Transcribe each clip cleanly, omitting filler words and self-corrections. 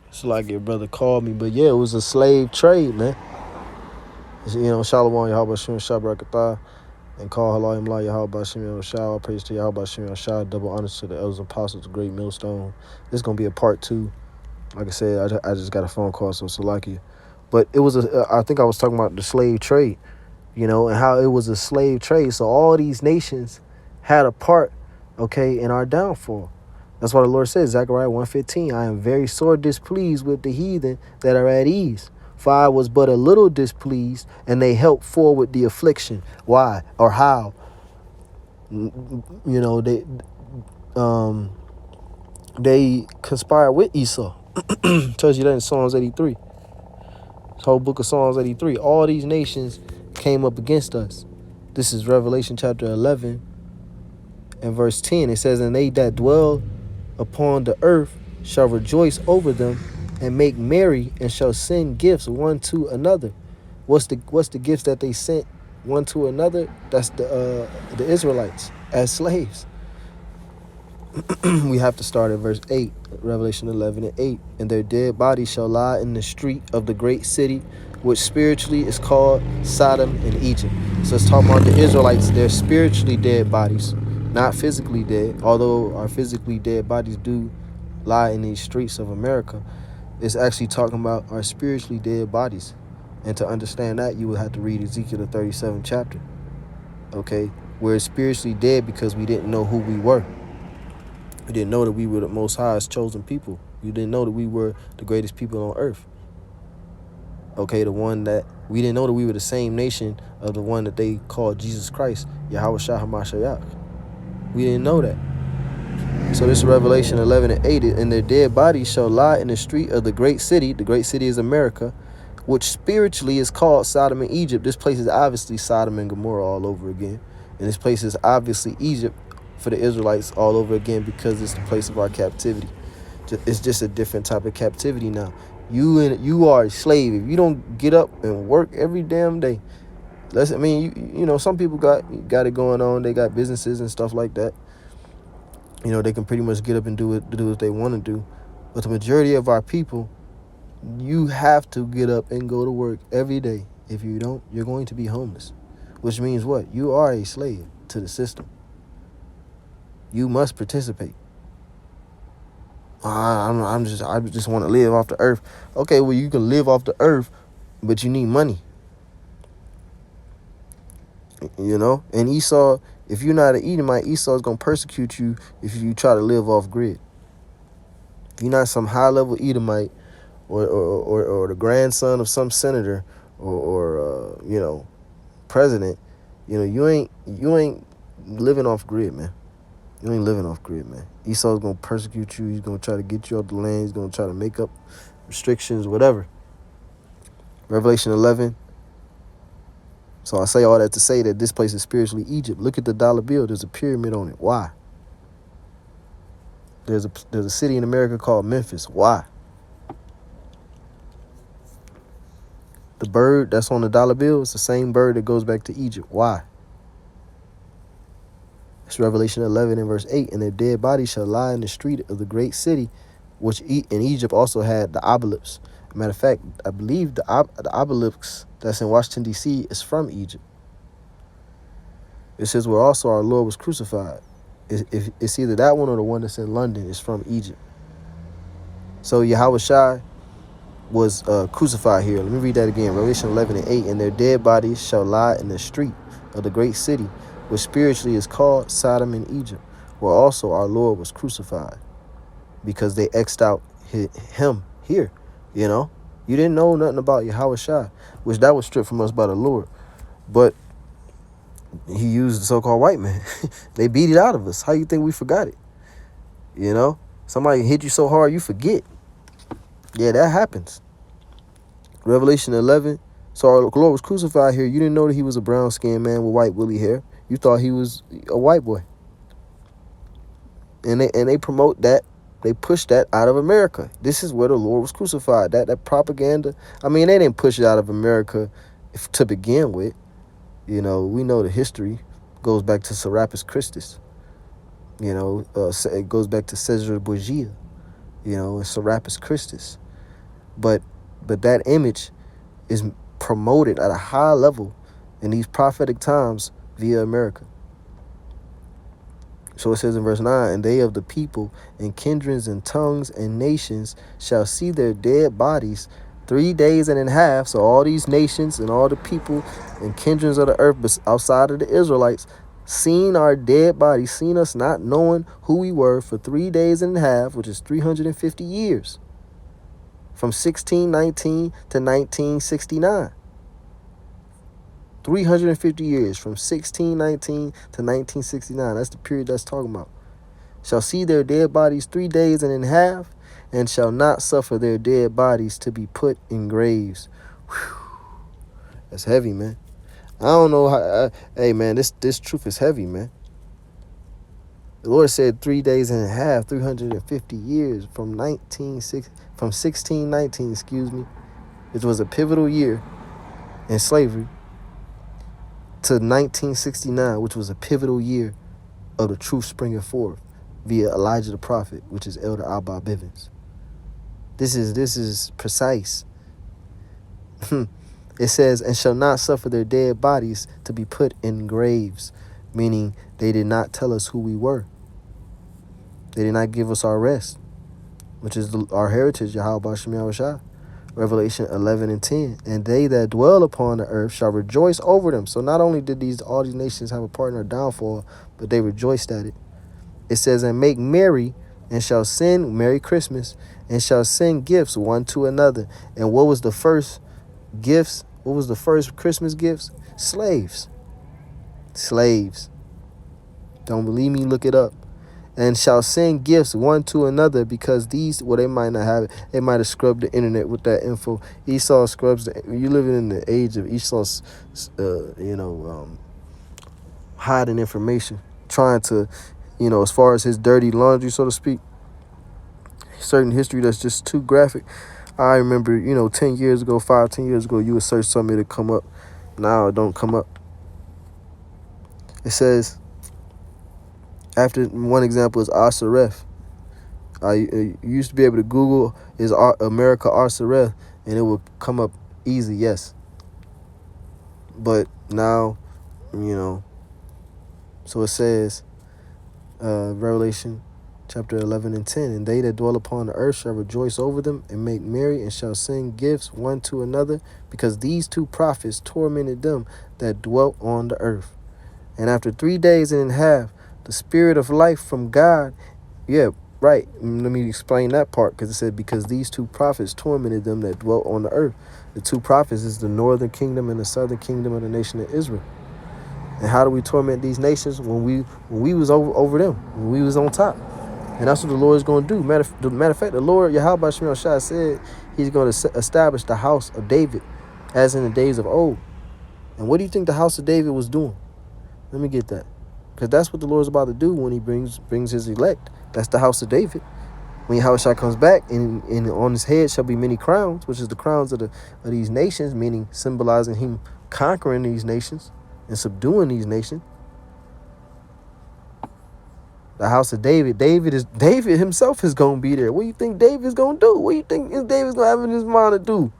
It's like your brother called me, but yeah, it was a slave trade, man. Shalom, Yahweh Shem Shabrakatah, and call Halayim La Yahweh Shem Shah. All praise to Yahweh Shem Shah. Double honors to the elders and apostles, the great millstone. This is gonna be a part two. Like I said, I just got a phone call, so Salakia. But it was I think I was talking about the slave trade, and how it was a slave trade. So all these nations had a part, okay, in our downfall. That's why the Lord says, Zechariah 1:15, I am very sore displeased with the heathen that are at ease. For I was but a little displeased, and they helped forward the affliction. Why or how? Um, they conspired with Esau. Tells you that in Psalms 83. This whole book of Psalms 83. All these nations came up against us. This is Revelation chapter 11 and verse 10. It says, and they that dwell upon the earth shall rejoice over them and make merry and shall send gifts one to another. What's the gifts that they sent one to another? That's the Israelites as slaves. We have to start at verse 8, Revelation 11 and 8. And their dead bodies shall lie in the street of the great city, which spiritually is called Sodom and Egypt. So it's talking about the Israelites, their spiritually dead bodies, not physically dead, although our physically dead bodies do lie in these streets of America. It's actually talking about our spiritually dead bodies. And to understand that, you would have to read Ezekiel the 37th chapter, okay? We're spiritually dead because we didn't know who we were. We didn't know that we were the Most High's chosen people. We didn't know that we were the greatest people on earth. Okay, we didn't know that we were the same nation of the one that they called Jesus Christ, Yahweh Shah HaMashiach. We didn't know that. So this is Revelation 11 and 8. And their dead bodies shall lie in the street of the great city. The great city is America, which spiritually is called Sodom and Egypt. This place is obviously Sodom and Gomorrah all over again. And this place is obviously Egypt for the Israelites all over again because it's the place of our captivity. It's just a different type of captivity now. You are a slave if you don't get up and work every damn day. Some people got it going on. They got businesses and stuff like that. They can pretty much get up and do what they want to do. But the majority of our people, you have to get up and go to work every day. If you don't, you're going to be homeless. Which means what? You are a slave to the system. You must participate. I just want to live off the earth. Okay, well, you can live off the earth, but you need money. And Esau, if you're not an Edomite, Esau is going to persecute you if you try to live off grid. If you're not some high-level Edomite or the grandson of some senator or president, you ain't living off grid, man. You ain't living off grid, man. Esau's going to persecute you. He's going to try to get you off the land. He's going to try to make up restrictions, whatever. Revelation 11. So I say all that to say that this place is spiritually Egypt. Look at the dollar bill. There's a pyramid on it. Why? There's a city in America called Memphis. Why? The bird that's on the dollar bill is the same bird that goes back to Egypt. Why? It's Revelation 11 and verse 8. And their dead bodies shall lie in the street of the great city, which in Egypt also had the obelisk. Matter of fact, I believe the obelisk that's in Washington, D.C. is from Egypt. It says where also our Lord was crucified. It's either that one or the one that's in London is from Egypt. So Yahweh Shai was crucified here. Let me read that again. Revelation 11 and 8. And their dead bodies shall lie in the street of the great city, which spiritually is called Sodom and Egypt, where also our Lord was crucified, because they X'd out him here. You didn't know nothing about Yahweh Shai, which that was stripped from us by the Lord. But he used the so-called white man. They beat it out of us. How you think we forgot it? Somebody hit you so hard you forget. Yeah, that happens. Revelation 11. So our Lord was crucified here. You didn't know that he was a brown-skinned man with white woolly hair. You thought he was a white boy. And they promote that. They push that out of America. This is where the Lord was crucified. That propaganda. They didn't push it out of America to begin with. We know the history goes back to Serapis Christus. It goes back to Caesar Borgia. And Serapis Christus. But that image is promoted at a high level in these prophetic times via America. So it says in verse 9, and they of the people and kindreds and tongues and nations shall see their dead bodies 3 days and a half. So all these nations and all the people and kindreds of the earth outside of the Israelites seen our dead bodies, seen us not knowing who we were for 3 days and a half, which is 350 years, from 1619 to 1969. 350 years, from 1619 to 1969. That's the period that's talking about. Shall see their dead bodies 3 days and a half, and shall not suffer their dead bodies to be put in graves. Whew. That's heavy, man. I don't know how. Hey, man, this truth is heavy, man. The Lord said 3 days and a half, 350 years from 1619, which was a pivotal year in slavery, to 1969, which was a pivotal year of the truth springing forth via Elijah the prophet, which is Elder Abba Bivens. This is precise. It says, and shall not suffer their dead bodies to be put in graves, meaning they did not tell us who we were. They did not give us our rest, which is our heritage, Yahweh Shem Yahushua. Revelation 11 and 10. And they that dwell upon the earth shall rejoice over them. So not only did all these nations have a part in our downfall, but they rejoiced at it. It says, and make merry, and shall send, Merry Christmas, and shall send gifts one to another. And what was the first gifts? What was the first Christmas gifts? Slaves. Slaves. Don't believe me? Look it up. And shall send gifts one to another, because these, well, they might not have it. They might have scrubbed the internet with that info. Esau scrubs you living in the age of Esau's, hiding information, trying to, as far as his dirty laundry, so to speak, certain history that's just too graphic. I remember, 10 years ago, 10 years ago, you would search something to come up. Now it don't come up. It says, after one example is Asareth. You used to be able to Google is America Asareth, and it would come up easy, yes. But now, so it says, Revelation chapter 11 and 10, and they that dwell upon the earth shall rejoice over them and make merry, and shall send gifts one to another, because these two prophets tormented them that dwelt on the earth. And after 3 days and a half, the spirit of life from God, yeah, right. Let me explain that part, because it said, because these two prophets tormented them that dwelt on the earth. The two prophets is the northern kingdom and the southern kingdom of the nation of Israel. And how do we torment these nations? When we was over them, when we was on top. And that's what the Lord is going to do. Matter of fact, the Lord, Yahweh Shem Yahushua, said he's going to establish the house of David as in the days of old. And what do you think the house of David was doing? Let me get that. Because that's what the Lord's about to do when he brings his elect. That's the house of David. When Yahushua comes back, and on his head shall be many crowns, which is the crowns of these nations, meaning symbolizing him conquering these nations and subduing these nations. The house of David. David himself is going to be there. What do you think David's going to do? What do you think David's going to have in his mind to do?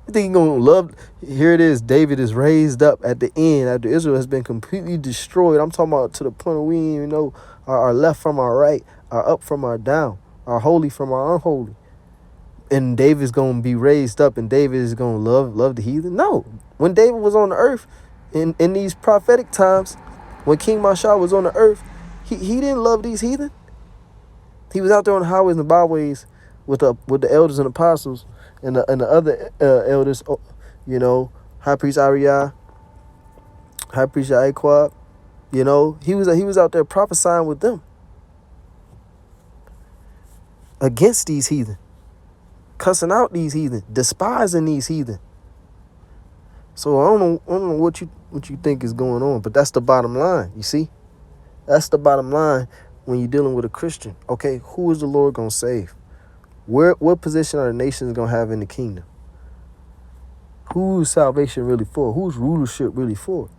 You think he's going to love? Here it is. David is raised up at the end after Israel has been completely destroyed. I'm talking about to the point where we didn't even know our left from our right, our up from our down, our holy from our unholy. And David's going to be raised up, and David is going to love the heathen? No. When David was on the earth in these prophetic times, when King Mashah was on the earth, he didn't love these heathen. He was out there on the highways and the byways with the elders and apostles and the other elders, High Priest Ariah, High Priest Aiquab. He was out there prophesying with them against these heathen, cussing out these heathen, despising these heathen. So I don't know what you think is going on, but that's the bottom line. You see, that's the bottom line when you're dealing with a Christian. Okay, who is the Lord gonna save? What position are the nations gonna have in the kingdom? Who's salvation really for? Who's rulership really for?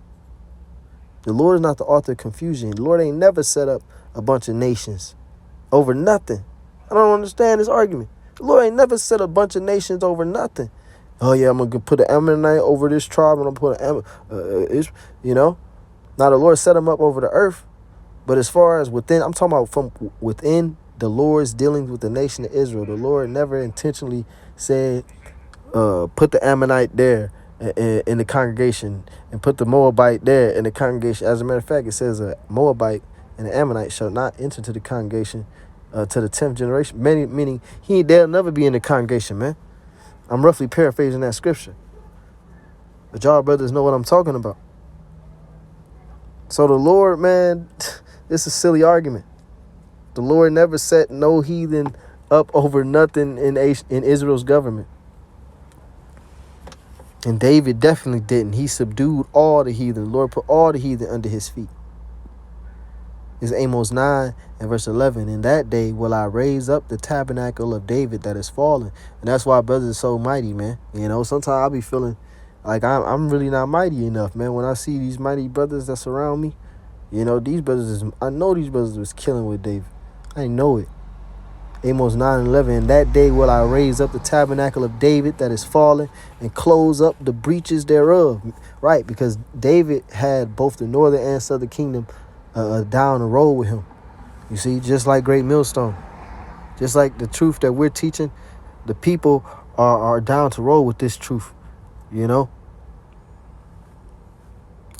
The Lord is not the author of confusion. The Lord ain't never set up a bunch of nations over nothing. I don't understand this argument. The Lord ain't never set a bunch of nations over nothing. Oh yeah, I'm gonna put an Ammonite over this tribe, and I'm gonna put you know. Now the Lord set them up over the earth, but as far as within, I'm talking about from within the Lord's dealings with the nation of Israel. The Lord never intentionally said, put the Ammonite there in the congregation and put the Moabite there in the congregation. As a matter of fact, it says a Moabite and an Ammonite shall not enter to the congregation to the 10th generation. Meaning they'll never be in the congregation, man. I'm roughly paraphrasing that scripture. But y'all brothers know what I'm talking about. So the Lord, man, it's a silly argument. The Lord never set no heathen up over nothing in Israel's government. And David definitely didn't. He subdued all the heathen. The Lord put all the heathen under his feet. It's Amos 9 and verse 11. In that day will I raise up the tabernacle of David that is fallen. And that's why brothers are so mighty, man. You know, sometimes I'll be feeling like I'm really not mighty enough, man. When I see these mighty brothers that surround me, you know, I know these brothers was killing with David. I know it. Amos 9 and 11. In that day will I raise up the tabernacle of David that is fallen and close up the breaches thereof. Right, because David had both the northern and southern kingdom down the road with him. You see, just like Great Millstone. Just like the truth that we're teaching, the people are down to roll with this truth, you know?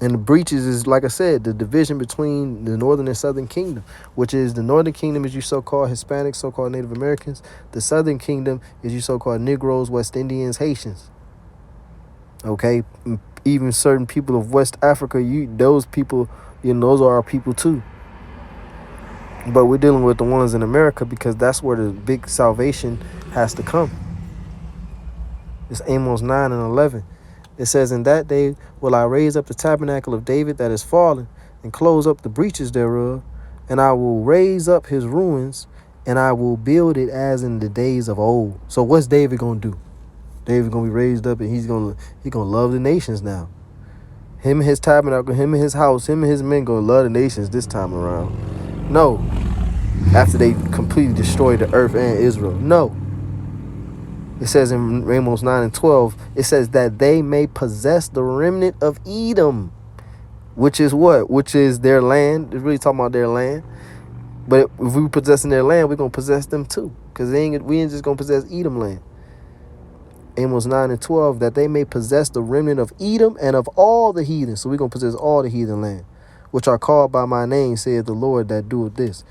And the breaches is, like I said, the division between the northern and southern kingdom, which is the northern kingdom is you so-called Hispanics, so-called Native Americans. The southern kingdom is you so-called Negroes, West Indians, Haitians. Okay? Even certain people of West Africa, those people, you know, those are our people too. But we're dealing with the ones in America because that's where the big salvation has to come. It's Amos 9 and 11. It says, in that day will I raise up the tabernacle of David that is fallen and close up the breaches thereof, and I will raise up his ruins, and I will build it as in the days of old. So what's David going to do? David going to be raised up, and he's going to love the nations now. Him and his tabernacle, him and his house, him and his men going to love the nations this time around. No. After they completely destroyed the earth and Israel. No. It says in Amos 9 and 12, it says that they may possess the remnant of Edom, which is what? Which is their land. It's really talking about their land. But if we possessing their land, we're going to possess them too. Because we ain't just going to possess Edom land. Amos 9 and 12, that they may possess the remnant of Edom and of all the heathen. So we're going to possess all the heathen land, which are called by my name, saith the Lord that doeth this.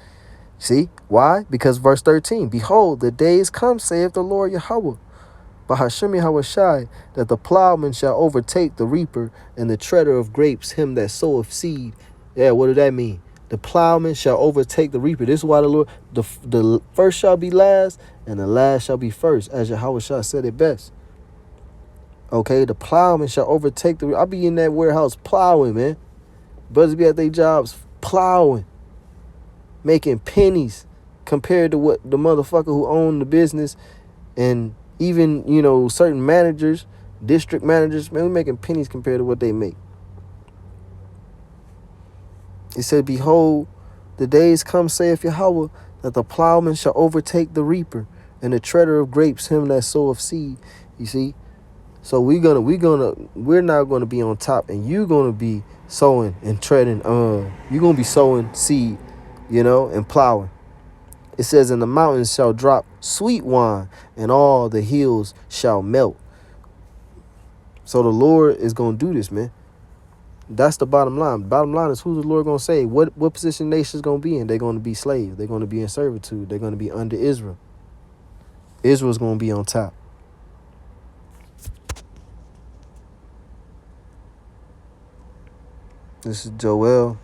See? Why? Because verse 13, behold, the days come, saith the Lord Yahweh, Bahashim Yahushai, that the plowman shall overtake the reaper and the treader of grapes, him that soweth seed. Yeah, what does that mean? The plowman shall overtake the reaper. This is why the Lord, the first shall be last and the last shall be first, as Yahushua said it best. Okay, the plowman shall overtake the reaper. I'll be in that warehouse plowing, man. Brothers be at their jobs plowing, making pennies compared to what the motherfucker who owned the business, and even, you know, certain managers, district managers, man, we're making pennies compared to what they make. It said, behold, the days come, saith Yahweh, that the plowman shall overtake the reaper and the treader of grapes, him that soweth seed. You see? So we're not gonna be on top, and you're gonna be sowing and treading. You're gonna be sowing seed, you know, and plowing. It says, and the mountains shall drop sweet wine, and all the hills shall melt. So the Lord is gonna do this, man. That's the bottom line. The bottom line is, who's the Lord gonna say? What position the nation's gonna be in? They're gonna be slaves. They're gonna be in servitude. They're gonna be under Israel. Israel's gonna be on top. This is Joel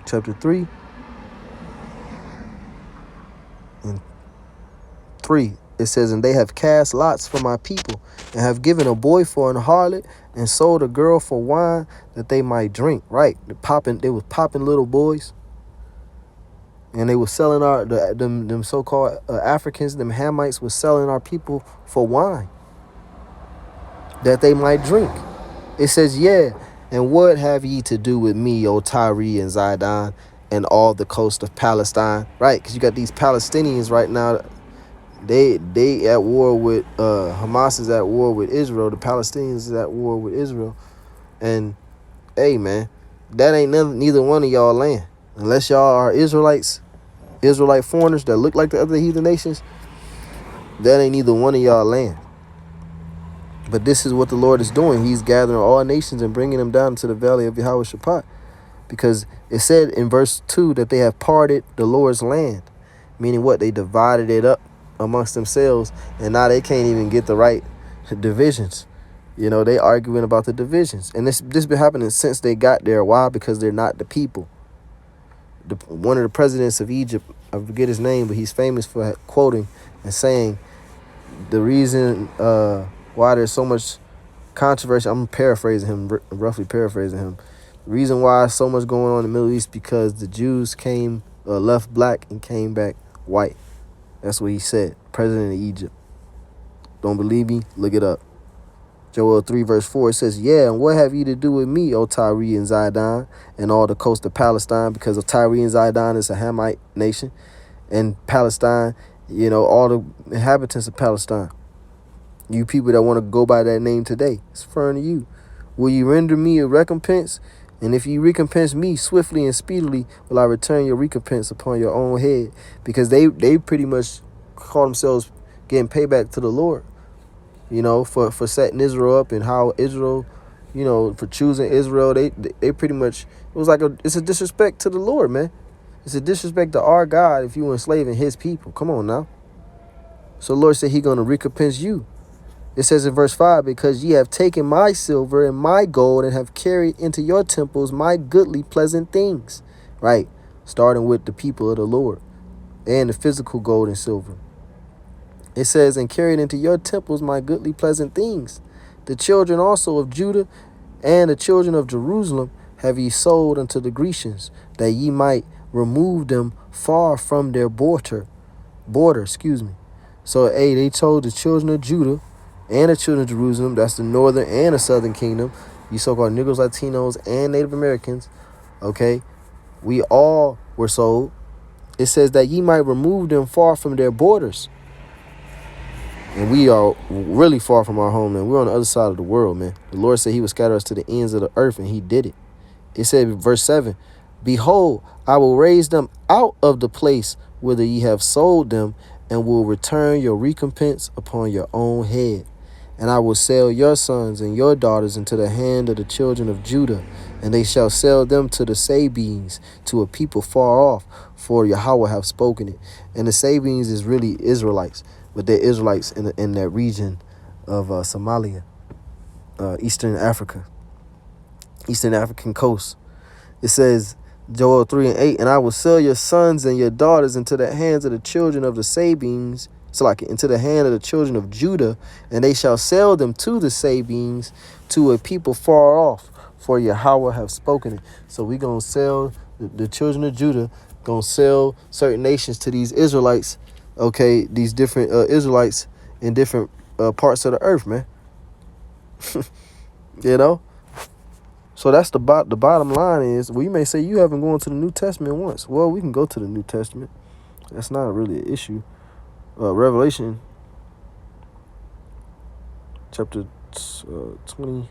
chapter 3 and 3. It says, and they have cast lots for my people, and have given a boy for an harlot, and sold a girl for wine, that they might drink. Right? They was popping little boys, and they were selling them so-called Africans, them Hamites, was selling our people for wine, that they might drink. It says, yeah, and what have ye to do with me, O Tyre and Zidon, and all the coast of Palestine? Right? Because you got these Palestinians right now. They at war with Hamas is at war with Israel. The Palestinians is at war with Israel. And hey, man, that ain't neither one of y'all land. Unless y'all are Israelites, Israelite foreigners that look like the other heathen nations, that ain't neither one of y'all land. But this is what the Lord is doing. He's gathering all nations and bringing them down to the valley of Yahweh Shaphat. Because it said in verse 2 that they have parted the Lord's land. Meaning what? They divided it up amongst themselves. And now they can't even get the right divisions. You know, they arguing about the divisions. And this been happening since they got there. Why? Because they're not the people. One of the presidents of Egypt, I forget his name, but he's famous for quoting and saying the reason why there's so much controversy, I'm paraphrasing him, roughly paraphrasing him. The reason why so much going on in the Middle East because the Jews came, left black and came back white. That's what he said, president of Egypt. Don't believe me? Look it up. Joel 3 verse 4, it says, yeah, and what have you to do with me, O Tyre and Zidon, and all the coast of Palestine? Because of Tyre and Zidon is a Hamite nation. And Palestine, you know, all the inhabitants of Palestine. You people that want to go by that name today, it's referring to you. Will you render me a recompense? And if you recompense me swiftly and speedily, will I return your recompense upon your own head? Because they pretty much call themselves getting payback to the Lord. You know, for setting Israel up and how Israel, you know, for choosing Israel, they pretty much, it was like it's a disrespect to the Lord, man. It's a disrespect to our God if you enslaving his people. Come on now. So the Lord said he's going to recompense you. It says in verse 5, because ye have taken my silver and my gold and have carried into your temples my goodly pleasant things. Right. Starting with the people of the Lord and the physical gold and silver. It says, and carried into your temples my goodly pleasant things. The children also of Judah and the children of Jerusalem have ye sold unto the Grecians, that ye might remove them far from their border. So, hey, they told the children of Judah and the children of Jerusalem, that's the northern and the southern kingdom, you so-called Negroes, Latinos, and Native Americans, okay, we all were sold. It says that ye might remove them far from their borders. And we are really far from our homeland. We're on the other side of the world, man. The Lord said he would scatter us to the ends of the earth, and he did it. It said in verse 7, behold, I will raise them out of the place whither ye have sold them, and will return your recompense upon your own head. And I will sell your sons and your daughters into the hand of the children of Judah, and they shall sell them to the Sabines, to a people far off, for Yahweh have spoken it. And the Sabines is really Israelites, but they're Israelites in that region of Somalia, Eastern Africa, Eastern African coast. It says, Joel 3 and 8, and I will sell your sons and your daughters into the hands of the children of the Sabines, so like into the hand of the children of Judah, and they shall sell them to the Sabines, to a people far off, for Yahweh have spoken it. So we gonna sell the children of Judah, gonna sell certain nations to these Israelites, okay, these different Israelites in different parts of the earth, man. You know? So that's the bottom line is, well, you may say you haven't gone to the New Testament once. Well, we can go to the New Testament. That's not really an issue. Revelation chapter 20.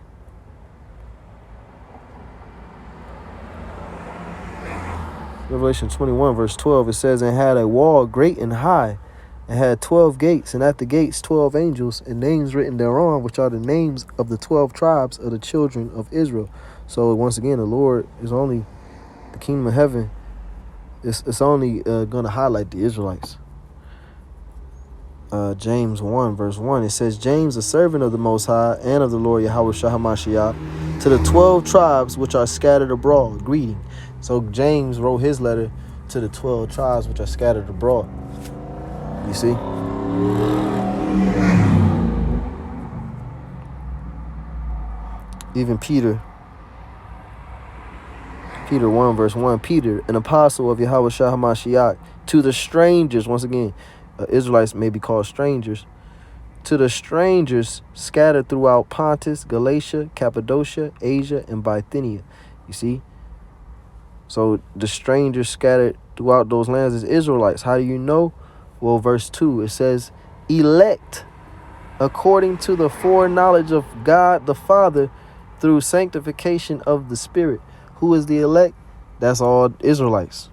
Revelation 21 verse 12, it says, and had a wall great and high, and had 12 gates, and at the gates 12 angels, and names written thereon, which are the names of the 12 tribes of the children of Israel. So once again, the Lord is only, the kingdom of heaven, it's only going to highlight the Israelites. James 1 verse 1, it says, James, a servant of the Most High and of the Lord Yahweh Shah HaMashiach, to the 12 tribes which are scattered abroad, greeting. So James wrote his letter to the 12 tribes which are scattered abroad. You see? Even Peter 1 verse 1, Peter, an apostle of Yahweh Shah HaMashiach, to the strangers, once again, Israelites may be called strangers, to the strangers scattered throughout Pontus, Galatia, Cappadocia, Asia, and Bithynia. You see? So the strangers scattered throughout those lands is Israelites. How do you know? Well, verse 2, it says, elect according to the foreknowledge of God the Father through sanctification of the Spirit. Who is the elect? That's all Israelites.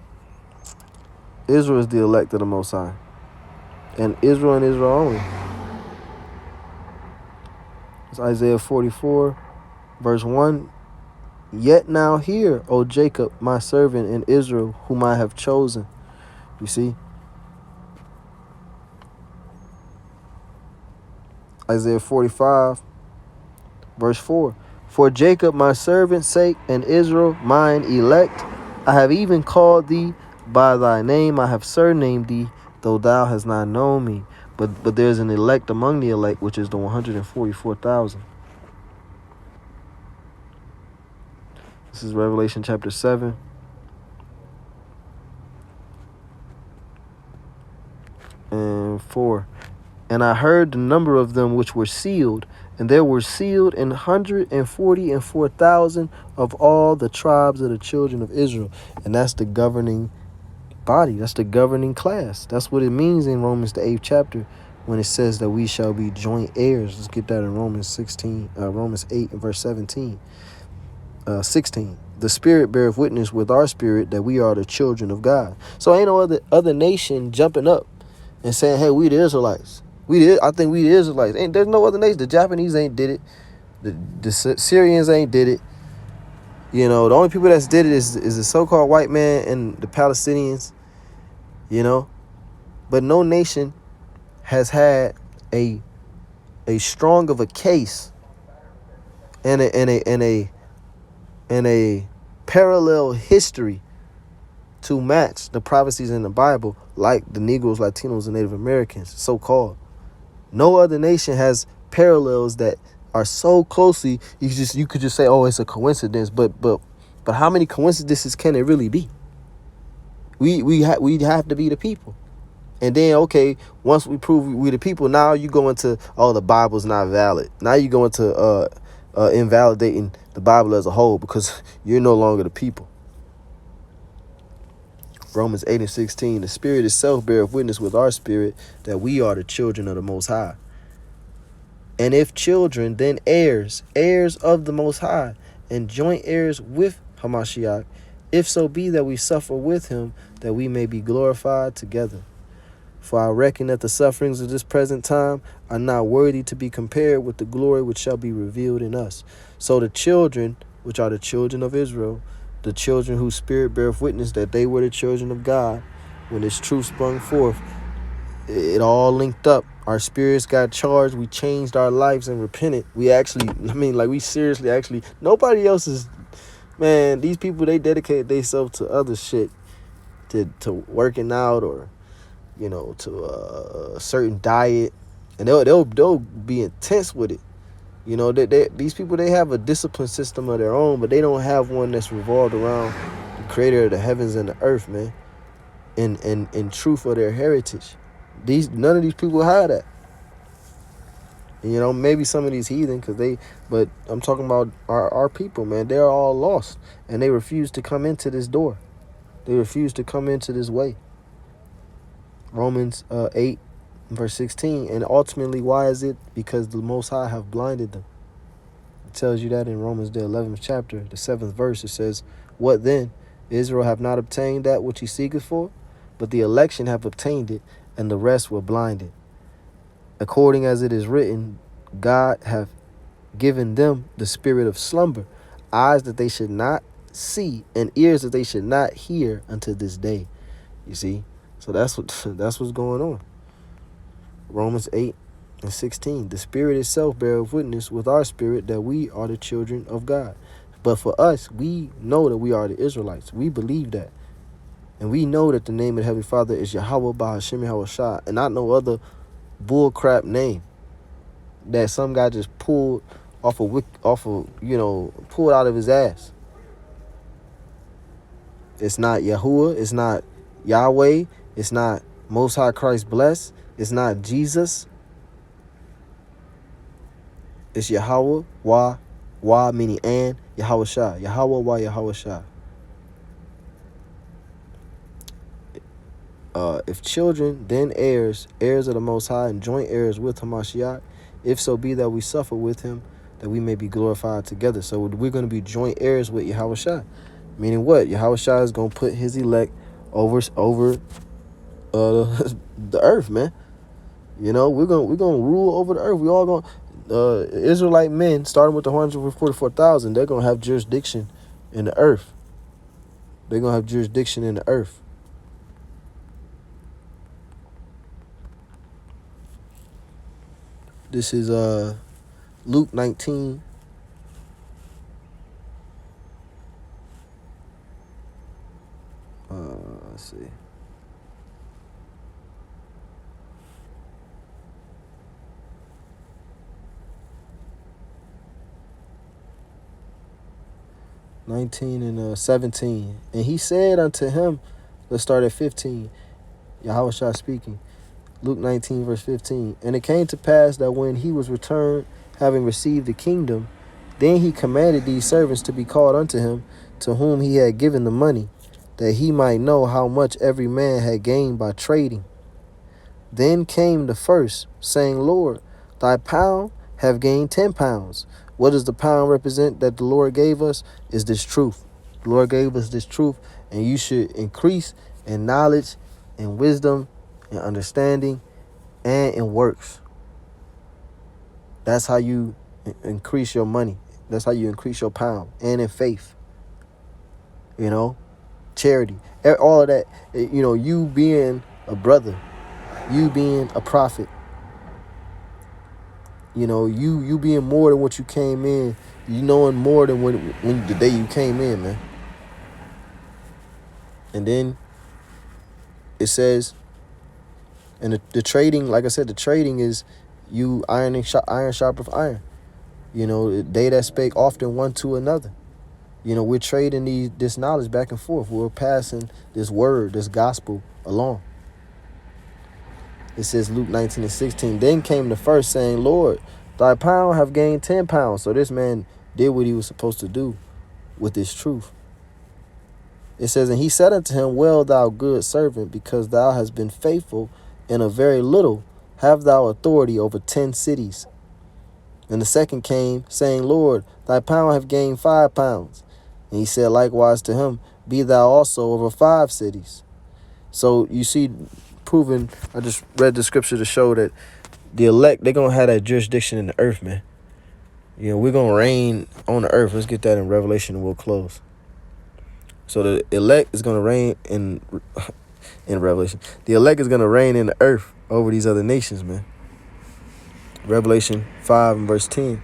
Israel is the elect of the Most High. And Israel only. It's Isaiah 44, verse 1. Yet now hear, O Jacob, my servant, and Israel, whom I have chosen. You see? Isaiah 45, verse 4. For Jacob my servant's sake, and Israel mine elect, I have even called thee by thy name, I have surnamed thee, though thou hast not known me. But there's an elect among the elect, which is the 144,000. This is Revelation chapter 7. And 4. And I heard the number of them which were sealed, and there were sealed 144,000 of all the tribes of the children of Israel. And that's the governing body. That's the governing class. That's what it means in Romans the 8th chapter when it says that we shall be joint heirs. Let's get that in Romans 8 and verse 16. The Spirit beareth witness with our spirit that we are the children of God. So ain't no other nation jumping up and saying, hey, we the Israelites. I think we the Israelites. There's no other nation. The Japanese ain't did it. The Syrians ain't did it. The only people that's did it is the so-called white man and the Palestinians. But no nation has had a strong of a case and a parallel history to match the prophecies in the Bible, like the Negroes, Latinos, and Native Americans, so-called. No other nation has parallels that are so closely you could just say, oh, it's a coincidence. But how many coincidences can it really be? We have to be the people. And then, okay, once we prove we the people, now you go into, oh, the Bible's not valid. Now you go into invalidating the Bible as a whole because you're no longer the people. Romans 8 and 16, the Spirit itself beareth witness with our spirit that we are the children of the Most High. And if children, then heirs, heirs of the Most High, and joint heirs with Hamashiach, if so be that we suffer with him, that we may be glorified together. For I reckon that the sufferings of this present time are not worthy to be compared with the glory which shall be revealed in us. So the children, which are the children of Israel, the children whose spirit beareth witness that they were the children of God, when this truth sprung forth, it all linked up. Our spirits got charged. We changed our lives and repented. We seriously, nobody else is, man, these people, they dedicate themselves to other shit, to working out or, to a certain diet. And they'll be intense with it. These people, they have a discipline system of their own, but they don't have one that's revolved around the creator of the heavens and the earth, man, in truth of their heritage. None of these people have that. And, maybe some of these heathen, but I'm talking about our people, man. They're all lost, and they refuse to come into this door. They refuse to come into this way. Romans 8, verse 16. And ultimately, why is it? Because the Most High have blinded them. It tells you that in Romans the 11th chapter, the 7th verse. It says, what then? Israel have not obtained that which he seeketh for, but the election have obtained it, and the rest were blinded. According as it is written, God hath given them the spirit of slumber, eyes that they should not see, and ears that they should not hear unto this day. You see? So that's what's going on. Romans 8 and 16. The Spirit itself beareth witness with our spirit that we are the children of God. But for us, we know that we are the Israelites. We believe that. And we know that the name of the Heavenly Father is Yahweh Bahashim Yahushua, and not no other bullcrap name that some guy just pulled pulled out of his ass. It's not Yahuwah, it's not Yahweh, it's not Most High Christ bless, it's not Jesus. It's Yahweh, Wah meaning and, Yahweh Shah. Yahweh, Wah, Yahweh Shah. If children, then heirs, heirs of the Most High, and joint heirs with Hamashiach, if so be that we suffer with him, that we may be glorified together. So we're going to be joint heirs with Yahushua. Meaning what? Yahushua is going to put his elect over the earth, man. You know, we're gonna rule over the earth. We all going Israelite men, starting with the 144,000, they're gonna have jurisdiction in the earth. They're gonna have jurisdiction in the earth. This is Luke 19. Let's see. (19 and 17). And he said unto him, let's start at 15. Yahushua speaking. Luke 19, verse 15. And it came to pass that when he was returned, having received the kingdom, then he commanded these servants to be called unto him, to whom he had given the money, that he might know how much every man had gained by trading. Then came the first, saying, Lord, thy pound have gained 10 pounds. What does the pound represent that the Lord gave us? Is this truth. The Lord gave us this truth, and you should increase in knowledge, in wisdom, in understanding, and in works. That's how you increase your money. That's how you increase your pound. And in faith. You know, charity, all of that. You know, you being a brother, you being a prophet, you know, you being more than what you came in, you knowing more than when the day you came in, man. And then it says, and the trading, like I said, the trading is you iron sharpeth iron. You know, they that spake often one to another. You know, we're trading this knowledge back and forth. We're passing this word, this gospel along. It says Luke 19 and 16. Then came the first, saying, Lord, thy pound have gained 10 pounds. So this man did what he was supposed to do with this truth. It says, and he said unto him, well, thou good servant, because thou hast been faithful in a very little, have thou authority over 10 cities. And the second came, saying, Lord, thy pound have gained 5 pounds. And he said likewise to him, be thou also over 5 cities. So you see, proven, I just read the scripture to show that the elect, they're going to have that jurisdiction in the earth, man. You know, we're going to reign on the earth. Let's get that in Revelation and we'll close. So the elect is going to reign in Revelation. The elect is going to reign in the earth over these other nations, man. Revelation 5 and verse 10.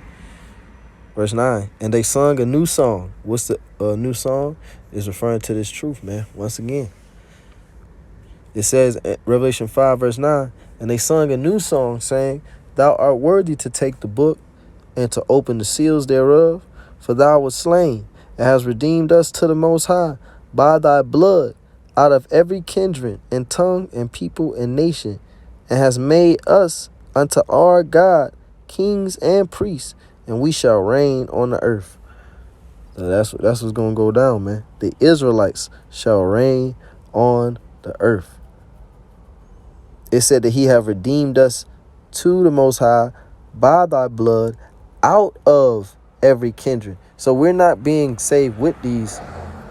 Verse 9. And they sung a new song. What's the new song? Is referring to this truth, man. Once again. It says, Revelation 5 verse 9, and they sung a new song, saying, thou art worthy to take the book and to open the seals thereof, for thou wast slain, and hast redeemed us to the Most High by thy blood out of every kindred and tongue and people and nation, and hast made us unto our God kings and priests, and we shall reign on the earth. So that's what's going to go down, man. The Israelites shall reign on the earth. It said that he have redeemed us to the Most High by thy blood out of every kindred. So we're not being saved with these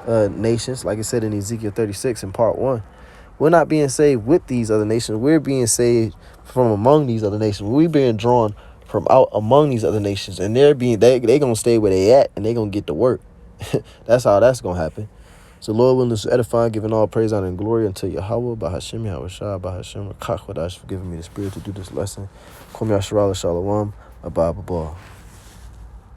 nations, like it said in Ezekiel 36 in part 1. We're not being saved with these other nations. We're being saved from among these other nations. We're being drawn from out among these other nations, and they're gonna stay where they at, and they're gonna get to work. That's how that's gonna happen. So Lord willing to edify, giving all praise, honor, and glory unto Yahweh, by Hashem, Yahushua, by Hashem, Rakach, for giving me the spirit to do this lesson. Kwam Yasharala Shalom, Abba Abba.